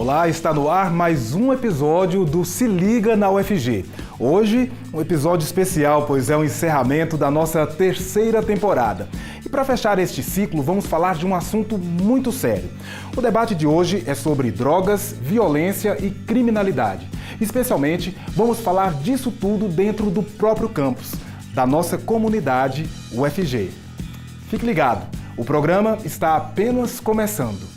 Olá, está no ar mais um episódio do Se Liga na UFG. Hoje, um episódio especial, pois é o encerramento da nossa terceira temporada. E para fechar este ciclo, vamos falar de um assunto muito sério. O debate de hoje é sobre drogas, violência e criminalidade. Especialmente, vamos falar disso tudo dentro do próprio campus, da nossa comunidade UFG. Fique ligado, o programa está apenas começando.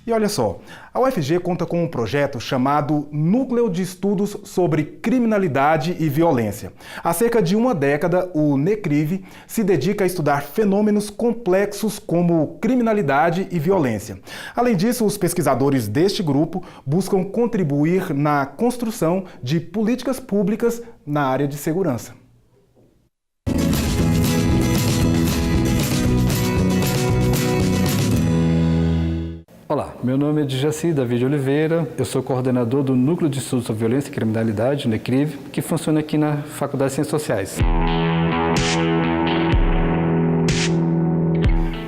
E olha só, a UFG conta com um projeto chamado Núcleo de Estudos sobre Criminalidade e Violência. Há cerca de uma década, o NECRIV se dedica a estudar fenômenos complexos como criminalidade e violência. Além disso, os pesquisadores deste grupo buscam contribuir na construção de políticas públicas na área de segurança. Olá, meu nome é Djaci David Oliveira, eu sou coordenador do Núcleo de Estudos sobre Violência e Criminalidade, NECRIV, que funciona aqui na Faculdade de Ciências Sociais.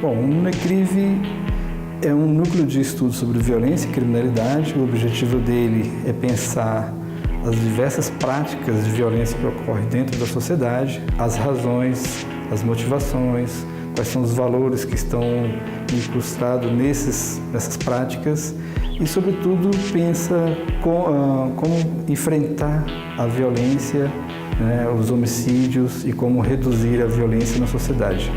Bom, o NECRIV é um núcleo de estudos sobre violência e criminalidade. O objetivo dele é pensar as diversas práticas de violência que ocorrem dentro da sociedade, as razões, as motivações, quais são os valores que estão incrustados nessas práticas e, sobretudo, pensa como enfrentar a violência, né, os homicídios e como reduzir a violência na sociedade.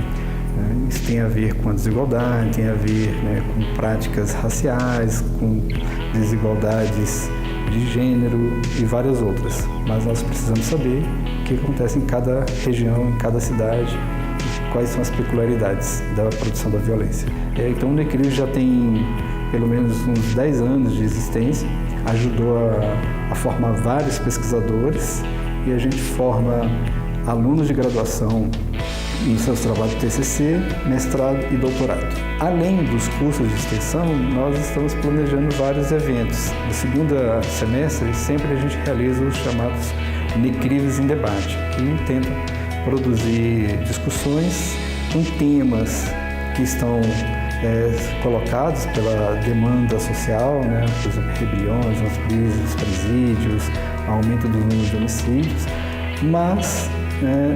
Isso tem a ver com a desigualdade, tem a ver, né, com práticas raciais, com desigualdades de gênero e várias outras. Mas nós precisamos saber o que acontece em cada região, em cada cidade, quais são as peculiaridades da produção da violência. Então o NECRIV já tem pelo menos uns 10 anos de existência, ajudou a formar vários pesquisadores e a gente forma alunos de graduação em seus trabalhos de TCC, mestrado e doutorado. Além dos cursos de extensão, nós estamos planejando vários eventos. No segundo semestre, sempre a gente realiza os chamados NECRIVs em debate, que tentam produzir discussões com temas que estão colocados pela demanda social, né? Por exemplo, rebeliões nos presídios, aumento do número de homicídios, mas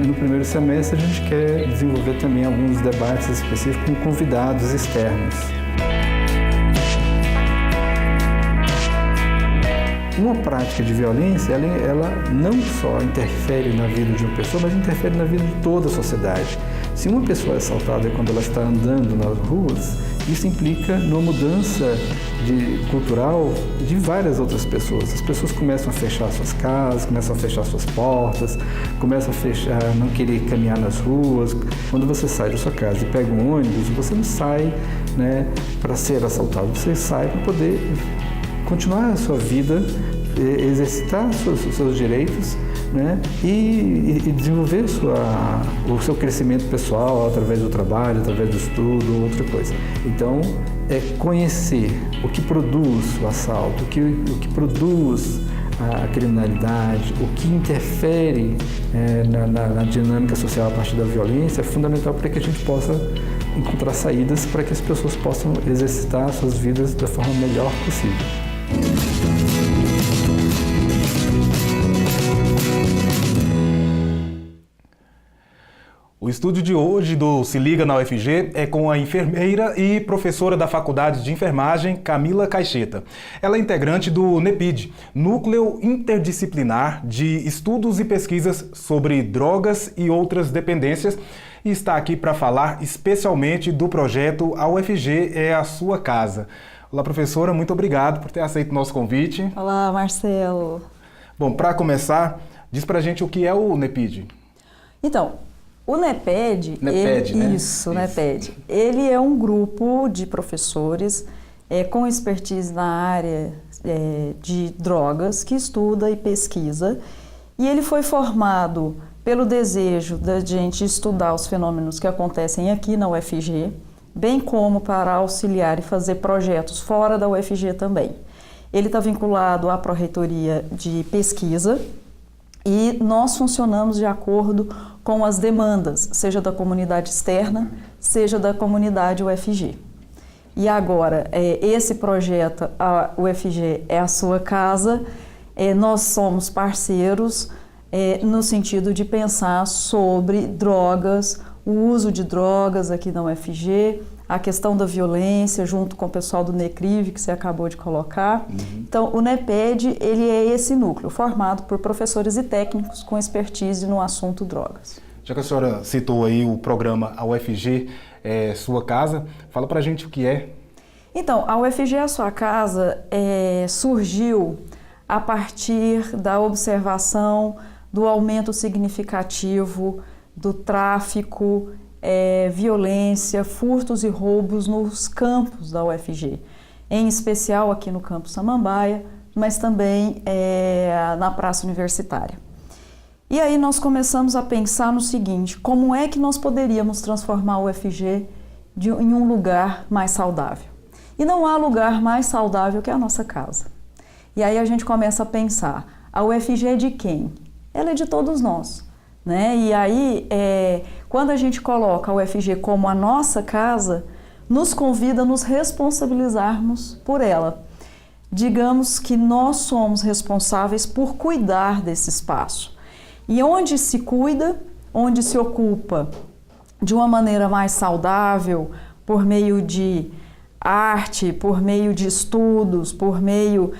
no primeiro semestre a gente quer desenvolver também alguns debates específicos com convidados externos. Uma prática de violência, ela não só interfere na vida de uma pessoa, mas interfere na vida de toda a sociedade. Se uma pessoa é assaltada quando ela está andando nas ruas, isso implica numa mudança cultural de várias outras pessoas. As pessoas começam a fechar suas casas, começam a fechar suas portas, começam a não querer caminhar nas ruas. Quando você sai da sua casa e pega um ônibus, você não sai, né, para ser assaltado, você sai para poder continuar a sua vida, exercitar seus direitos, né, e desenvolver o seu crescimento pessoal através do trabalho, através do estudo, outra coisa. Então, é conhecer o que produz o assalto, o que produz a criminalidade, o que interfere na dinâmica social a partir da violência é fundamental para que a gente possa encontrar saídas para que as pessoas possam exercitar suas vidas da forma melhor possível. O estúdio de hoje do Se Liga na UFG é com a enfermeira e professora da Faculdade de Enfermagem, Camila Caixeta. Ela é integrante do NEPID, Núcleo Interdisciplinar de Estudos e Pesquisas sobre Drogas e Outras Dependências, e está aqui para falar especialmente do projeto A UFG é a Sua Casa. Olá, professora, muito obrigado por ter aceito o nosso convite. Olá, Marcelo. Bom, para começar, diz pra gente o que é o NEPID. Então, o NEPED, NEPED, ele é um grupo de professores com expertise na área de drogas, que estuda e pesquisa, e ele foi formado pelo desejo da gente estudar os fenômenos que acontecem aqui na UFG, bem como para auxiliar e fazer projetos fora da UFG também. Ele está vinculado à Pró-Reitoria de Pesquisa e nós funcionamos de acordo com as demandas, seja da comunidade externa, seja da comunidade UFG. e agora esse projeto, a UFG é a sua casa, nós somos parceiros no sentido de pensar sobre drogas, o uso de drogas aqui na UFG, a questão da violência, junto com o pessoal do NECRIV, que você acabou de colocar. Então, o NEPED, ele é esse núcleo, formado por professores e técnicos com expertise no assunto drogas. Já que a senhora citou aí o programa A UFG Sua Casa, fala pra gente o que é. Então, a UFG A Sua Casa surgiu a partir da observação do aumento significativo do tráfico, violência, furtos e roubos nos campos da UFG, em especial aqui no campus Samambaia, mas também na Praça Universitária. E aí nós começamos a pensar no seguinte: como é que nós poderíamos transformar a UFG em um lugar mais saudável? E não há lugar mais saudável que a nossa casa. E aí a gente começa a pensar, a UFG é de quem? Ela é de todos nós, né? E aí, quando a gente coloca a UFG como a nossa casa, nos convida a nos responsabilizarmos por ela. Digamos que nós somos responsáveis por cuidar desse espaço. E onde se cuida, onde se ocupa de uma maneira mais saudável, por meio de arte, por meio de estudos, por meio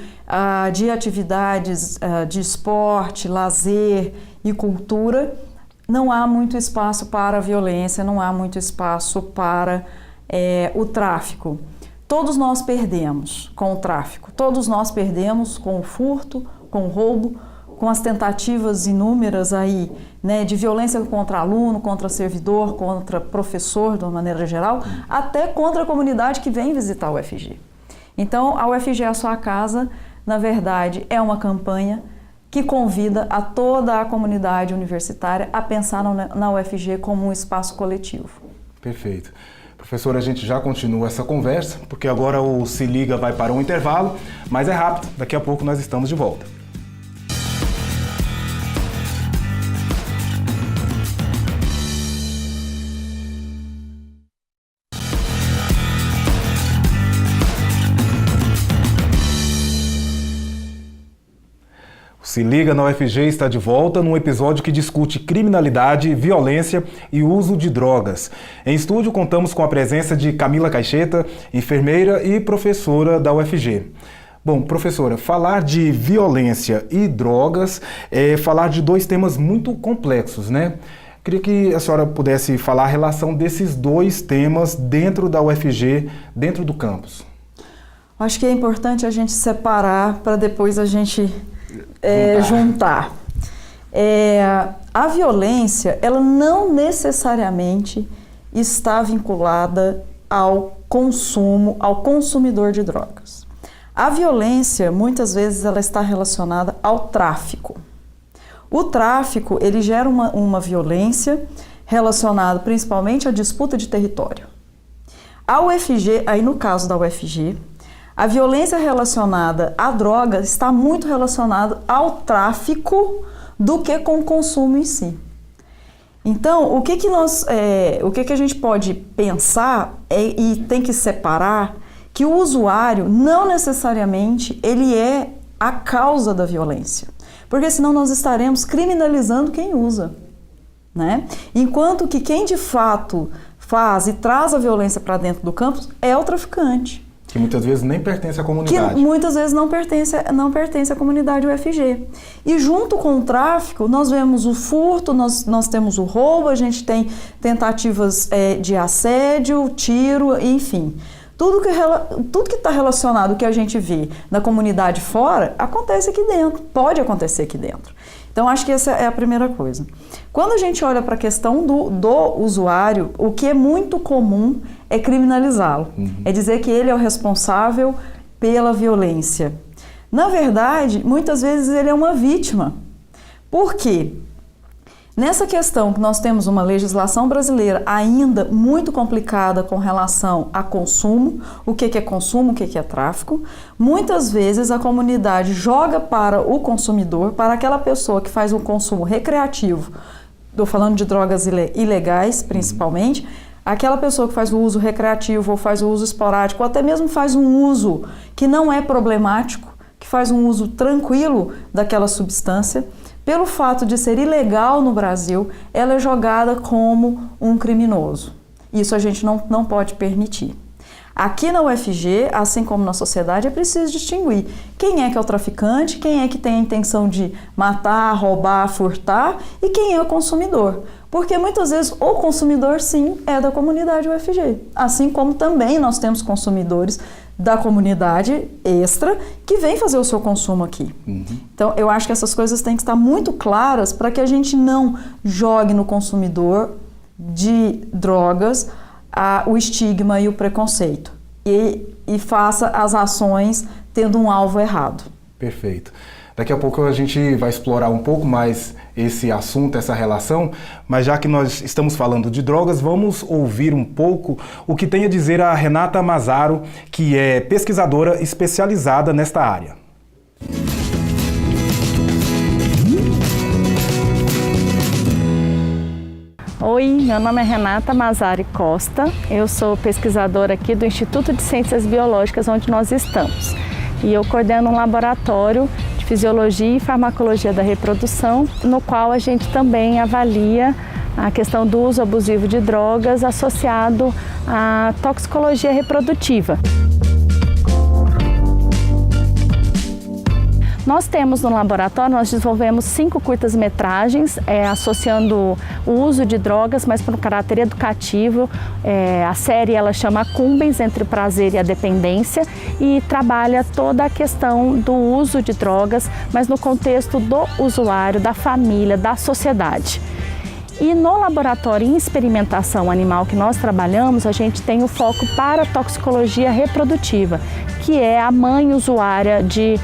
de atividades de esporte, lazer e cultura, não há muito espaço para a violência, não há muito espaço para o tráfico. Todos nós perdemos com o tráfico, todos nós perdemos com o furto, com o roubo, com as tentativas inúmeras aí, né, de violência contra aluno, contra servidor, contra professor, de uma maneira geral, até contra a comunidade que vem visitar a UFG. Então, a UFG A Sua Casa, na verdade, é uma campanha que convida a toda a comunidade universitária a pensar na UFG como um espaço coletivo. Perfeito. Professora, a gente já continua essa conversa, porque agora o Se Liga vai para um intervalo, mas é rápido, daqui a pouco nós estamos de volta. Se Liga na UFG está de volta num episódio que discute criminalidade, violência e uso de drogas. Em estúdio contamos com a presença de Camila Caixeta, enfermeira e professora da UFG. Bom, professora, falar de violência e drogas é falar de dois temas muito complexos, né? Queria que a senhora pudesse falar a relação desses dois temas dentro da UFG, dentro do campus. Acho que é importante a gente separar para depois a gente juntar. A violência, ela não necessariamente está vinculada ao consumo, ao consumidor de drogas. A violência, muitas vezes, ela está relacionada ao tráfico. O tráfico, ele gera uma violência relacionada principalmente à disputa de território. A UFG, aí no caso da UFG, a violência relacionada à droga está muito relacionada ao tráfico do que com o consumo em si. Então, o que a gente pode pensar e tem que separar que o usuário não necessariamente ele é a causa da violência, porque senão nós estaremos criminalizando quem usa, né? Enquanto que quem de fato faz e traz a violência para dentro do campus é o traficante. Que muitas vezes nem pertence à comunidade. Que muitas vezes não pertence à comunidade UFG. E junto com o tráfico, nós vemos o furto, nós temos o roubo, a gente tem tentativas de assédio, tiro, enfim. Tudo que está relacionado, que a gente vê na comunidade fora, acontece aqui dentro, pode acontecer aqui dentro. Então, acho que essa é a primeira coisa. Quando a gente olha para a questão do usuário, o que é muito comum é criminalizá-lo. É dizer que ele é o responsável pela violência. Na verdade, muitas vezes ele é uma vítima. Por quê? Nessa questão que nós temos uma legislação brasileira ainda muito complicada com relação a consumo, o que é consumo, o que é tráfico, muitas vezes a comunidade joga para o consumidor, para aquela pessoa que faz um consumo recreativo, estou falando de drogas ilegais principalmente, aquela pessoa que faz o uso recreativo ou faz o uso esporádico, ou até mesmo faz um uso que não é problemático, que faz um uso tranquilo daquela substância, pelo fato de ser ilegal no Brasil, ela é jogada como um criminoso. Isso a gente não pode permitir. Aqui na UFG, assim como na sociedade, é preciso distinguir quem é o traficante, quem é que tem a intenção de matar, roubar, furtar e quem é o consumidor. Porque muitas vezes o consumidor, sim, é da comunidade UFG. Assim como também nós temos consumidores da comunidade extra que vem fazer o seu consumo aqui. Então, eu acho que essas coisas têm que estar muito claras para que a gente não jogue no consumidor de drogas o estigma e o preconceito e faça as ações tendo um alvo errado. Perfeito. Daqui a pouco a gente vai explorar um pouco mais esse assunto, essa relação, mas já que nós estamos falando de drogas, vamos ouvir um pouco o que tem a dizer a Renata Mazzaro, que é pesquisadora especializada nesta área. Oi, meu nome é Renata Mazzaro Costa, eu sou pesquisadora aqui do Instituto de Ciências Biológicas, onde nós estamos. E eu coordeno um laboratório de Fisiologia e Farmacologia da Reprodução, no qual a gente também avalia a questão do uso abusivo de drogas associado à toxicologia reprodutiva. Nós temos no laboratório, nós desenvolvemos 5 curtas-metragens associando o uso de drogas, mas para um caráter educativo. A série ela chama Cumbens, entre o prazer e a dependência, e trabalha toda a questão do uso de drogas, mas no contexto do usuário, da família, da sociedade. E no laboratório em experimentação animal que nós trabalhamos, a gente tem o foco para toxicologia reprodutiva, que é a mãe usuária de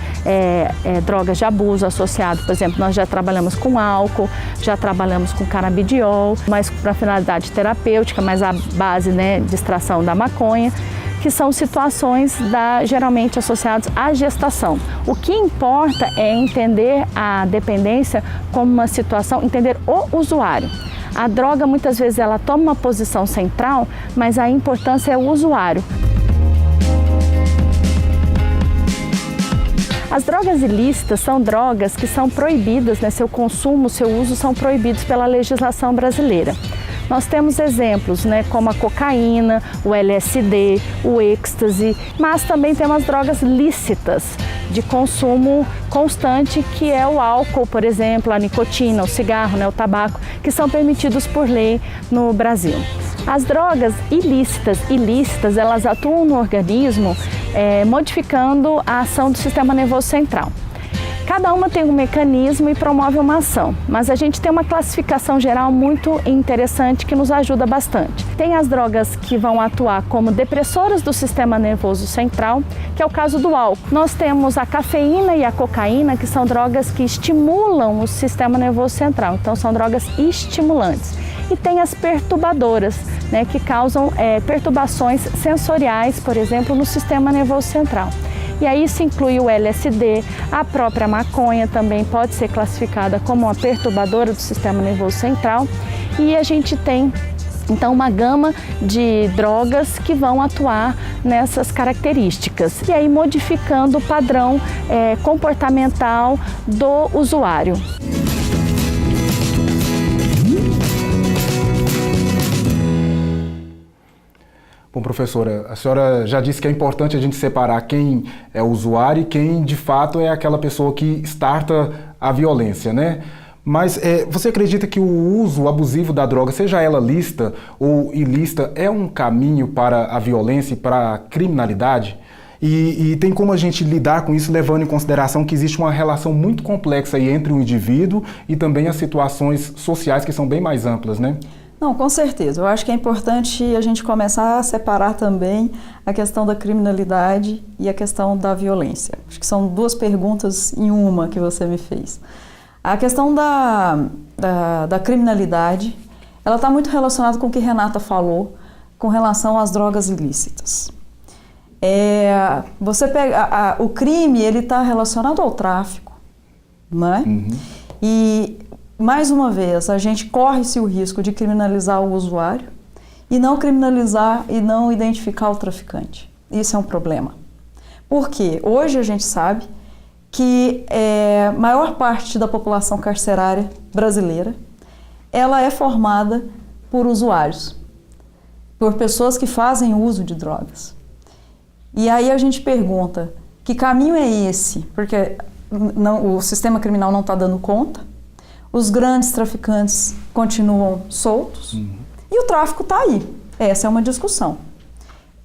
drogas de abuso associado. Por exemplo, nós já trabalhamos com álcool, já trabalhamos com canabidiol, mas para finalidade terapêutica, mas a base, de extração da maconha, que são situações geralmente associadas à gestação. O que importa é entender a dependência como uma situação, entender o usuário. A droga, muitas vezes, ela toma uma posição central, mas a importância é o usuário. As drogas ilícitas são drogas que são proibidas, seu consumo, seu uso são proibidos pela legislação brasileira. Nós temos exemplos, como a cocaína, o LSD, o êxtase, mas também temos as drogas lícitas de consumo constante, que é o álcool, por exemplo, a nicotina, o cigarro, o tabaco, que são permitidos por lei no Brasil. As drogas ilícitas, elas atuam no organismo modificando a ação do sistema nervoso central. Cada uma tem um mecanismo e promove uma ação, mas a gente tem uma classificação geral muito interessante que nos ajuda bastante. Tem as drogas que vão atuar como depressoras do sistema nervoso central, que é o caso do álcool. Nós temos a cafeína e a cocaína, que são drogas que estimulam o sistema nervoso central, então são drogas estimulantes. E tem as perturbadoras, que causam perturbações sensoriais, por exemplo, no sistema nervoso central. E aí isso inclui o LSD, a própria maconha também pode ser classificada como uma perturbadora do sistema nervoso central. E a gente tem, então, uma gama de drogas que vão atuar nessas características. E aí modificando o padrão comportamental do usuário. Bom, professora, a senhora já disse que é importante a gente separar quem é o usuário e quem, de fato, é aquela pessoa que starta a violência, Mas você acredita que o uso abusivo da droga, seja ela lícita ou ilícita, é um caminho para a violência e para a criminalidade? E tem como a gente lidar com isso, levando em consideração que existe uma relação muito complexa aí entre o indivíduo e também as situações sociais que são bem mais amplas, Não, com certeza. Eu acho que é importante a gente começar a separar também a questão da criminalidade e a questão da violência. Acho que são 2 perguntas em uma que você me fez. A questão da criminalidade, ela está muito relacionada com o que Renata falou com relação às drogas ilícitas. Você pega o crime, ele está relacionado ao tráfico, E mais uma vez, a gente corre-se o risco de criminalizar o usuário e não criminalizar e não identificar o traficante. Isso é um problema. Por quê? Hoje a gente sabe que a maior parte da população carcerária brasileira, ela é formada por usuários, por pessoas que fazem uso de drogas. E aí a gente pergunta, que caminho é esse? Porque o sistema criminal não está dando conta, os grandes traficantes continuam soltos e o tráfico está aí. Essa é uma discussão.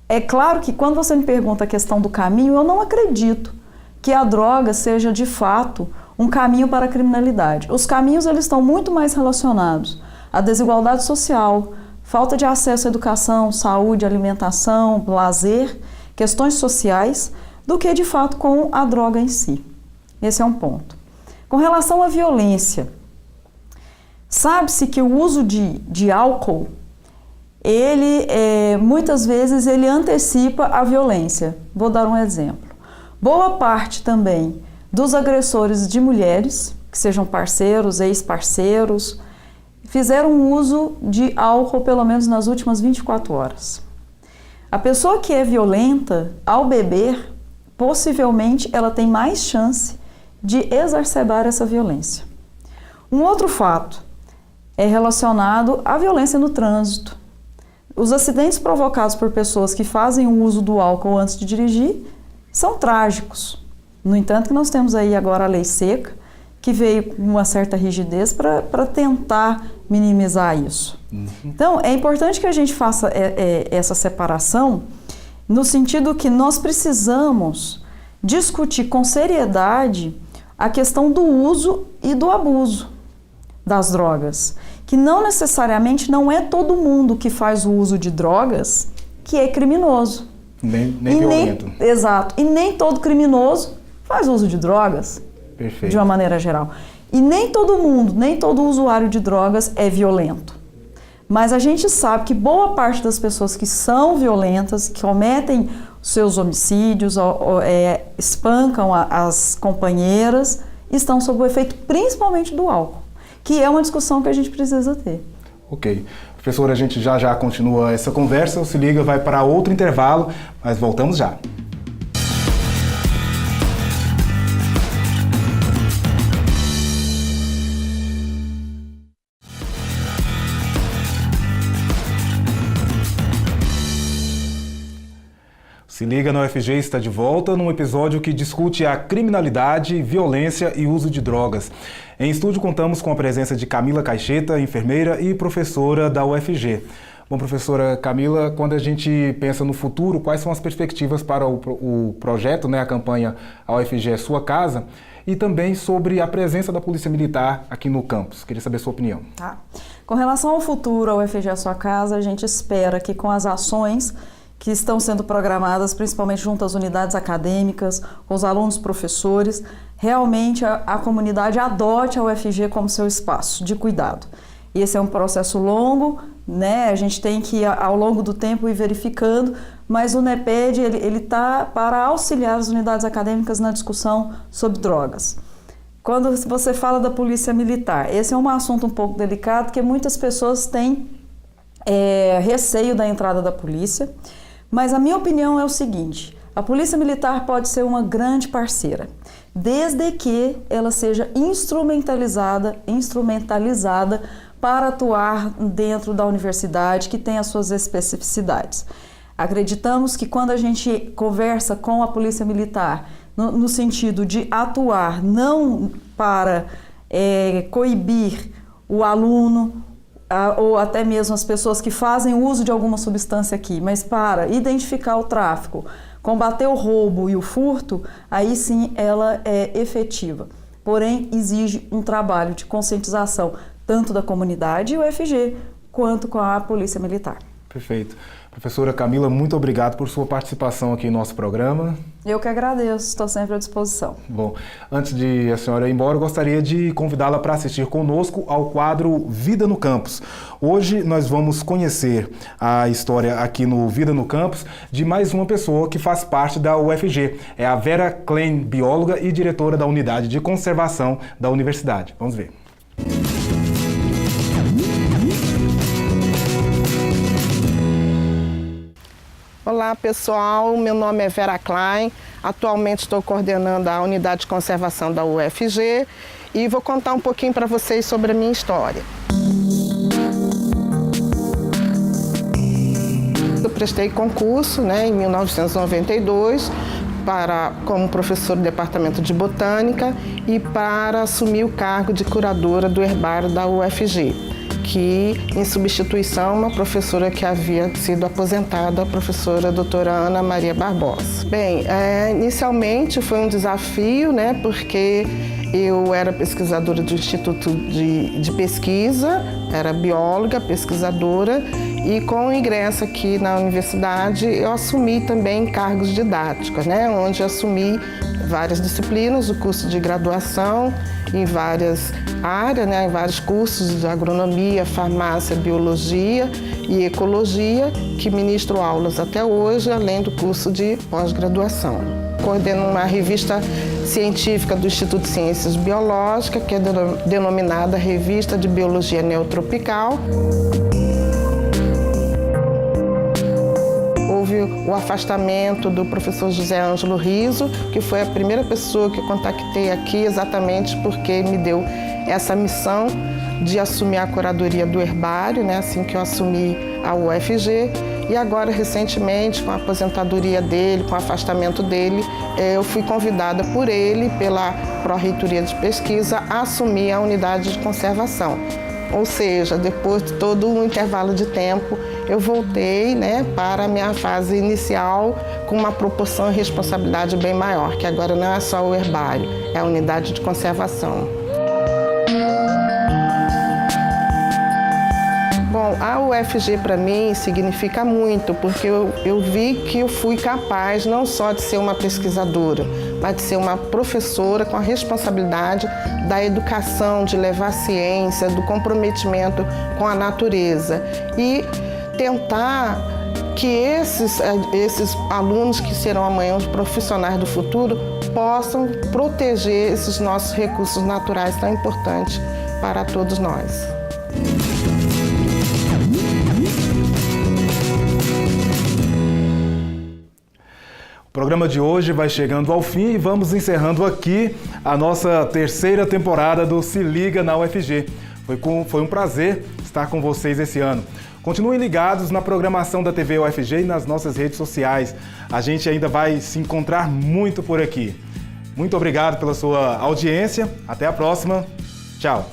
É claro que quando você me pergunta a questão do caminho, eu não acredito que a droga seja de fato um caminho para a criminalidade. Os caminhos eles estão muito mais relacionados à desigualdade social, falta de acesso à educação, saúde, alimentação, lazer, questões sociais, do que de fato com a droga em si. Esse é um ponto. Com relação à violência, sabe-se que o uso de álcool, ele muitas vezes ele antecipa a violência. Vou dar um exemplo. Boa parte também dos agressores de mulheres, que sejam parceiros, ex-parceiros, fizeram uso de álcool pelo menos nas últimas 24 horas. A pessoa que é violenta, ao beber, possivelmente ela tem mais chance de exacerbar essa violência. Um outro fato é relacionado à violência no trânsito. Os acidentes provocados por pessoas que fazem o uso do álcool antes de dirigir são trágicos. No entanto, nós temos aí agora a lei seca, que veio com uma certa rigidez para tentar minimizar isso. Então, é importante que a gente faça essa separação no sentido que nós precisamos discutir com seriedade a questão do uso e do abuso das drogas, que não necessariamente não é todo mundo que faz o uso de drogas que é criminoso. Nem violento. Exato. E nem todo criminoso faz uso de drogas. Perfeito. De uma maneira geral. E nem todo mundo, nem todo usuário de drogas é violento. Mas a gente sabe que boa parte das pessoas que são violentas, que cometem seus homicídios, espancam as companheiras, estão sob o efeito principalmente do álcool, que é uma discussão que a gente precisa ter. Ok. Professora, a gente já continua essa conversa, o Se Liga vai para outro intervalo, mas voltamos já. Se Liga na UFG está de volta num episódio que discute a criminalidade, violência e uso de drogas. Em estúdio contamos com a presença de Camila Caixeta, enfermeira e professora da UFG. Bom, professora Camila, quando a gente pensa no futuro, quais são as perspectivas para o projeto, a campanha A UFG é Sua Casa, e também sobre a presença da Polícia Militar aqui no campus? Queria saber a sua opinião. Tá. Com relação ao futuro, a UFG é Sua Casa, a gente espera que com as ações que estão sendo programadas, principalmente junto às unidades acadêmicas, com os alunos, professores, realmente a comunidade adote a UFG como seu espaço de cuidado. Esse é um processo longo, a gente tem que, ao longo do tempo, ir verificando, mas o NEPED ele está para auxiliar as unidades acadêmicas na discussão sobre drogas. Quando você fala da Polícia Militar, esse é um assunto um pouco delicado, porque muitas pessoas têm receio da entrada da polícia. Mas a minha opinião é o seguinte, a Polícia Militar pode ser uma grande parceira, desde que ela seja instrumentalizada para atuar dentro da universidade, que tem as suas especificidades. Acreditamos que quando a gente conversa com a Polícia Militar, no sentido de atuar não para coibir o aluno, ou até mesmo as pessoas que fazem uso de alguma substância aqui, mas para identificar o tráfico, combater o roubo e o furto, aí sim ela é efetiva. Porém, exige um trabalho de conscientização, tanto da comunidade e UFG, quanto com a Polícia Militar. Perfeito. Professora Camila, muito obrigado por sua participação aqui em nosso programa. Eu que agradeço, estou sempre à disposição. Bom, antes de a senhora ir embora, eu gostaria de convidá-la para assistir conosco ao quadro Vida no Campus. Hoje nós vamos conhecer a história aqui no Vida no Campus de mais uma pessoa que faz parte da UFG. É a Vera Klein, bióloga e diretora da Unidade de Conservação da Universidade. Vamos ver. Olá pessoal, meu nome é Vera Klein, atualmente estou coordenando a unidade de conservação da UFG e vou contar um pouquinho para vocês sobre a minha história. Eu prestei concurso em 1992 como professor do Departamento de Botânica e para assumir o cargo de curadora do herbário da UFG, que em substituição uma professora que havia sido aposentada, a professora doutora Ana Maria Barbosa. Bem, inicialmente foi um desafio, porque eu era pesquisadora do Instituto de Pesquisa, era bióloga, pesquisadora, e com o ingresso aqui na universidade eu assumi também cargos didáticos, onde eu assumi várias disciplinas, o curso de graduação em várias áreas, em vários cursos de agronomia, farmácia, biologia e ecologia, que ministro aulas até hoje, além do curso de pós-graduação. Coordeno uma revista científica do Instituto de Ciências Biológicas, que é denominada Revista de Biologia Neotropical. Houve o afastamento do professor José Ângelo Riso, que foi a primeira pessoa que eu contactei aqui exatamente porque me deu essa missão de assumir a curadoria do herbário, assim que eu assumi a UFG. E agora, recentemente, com a aposentadoria dele, com o afastamento dele, eu fui convidada por ele, pela Pró-Reitoria de Pesquisa, a assumir a unidade de conservação. Ou seja, depois de todo um intervalo de tempo, eu voltei para a minha fase inicial com uma proporção e responsabilidade bem maior, que agora não é só o herbário, é a unidade de conservação. Bom, a UFG para mim significa muito, porque eu vi que eu fui capaz não só de ser uma pesquisadora, mas de ser uma professora com a responsabilidade da educação, de levar a ciência, do comprometimento com a natureza e tentar que esses alunos que serão amanhã os profissionais do futuro possam proteger esses nossos recursos naturais tão importantes para todos nós. O programa de hoje vai chegando ao fim e vamos encerrando aqui a nossa terceira temporada do Se Liga na UFG. Foi um prazer estar com vocês esse ano. Continuem ligados na programação da TV UFG e nas nossas redes sociais. A gente ainda vai se encontrar muito por aqui. Muito obrigado pela sua audiência. Até a próxima. Tchau.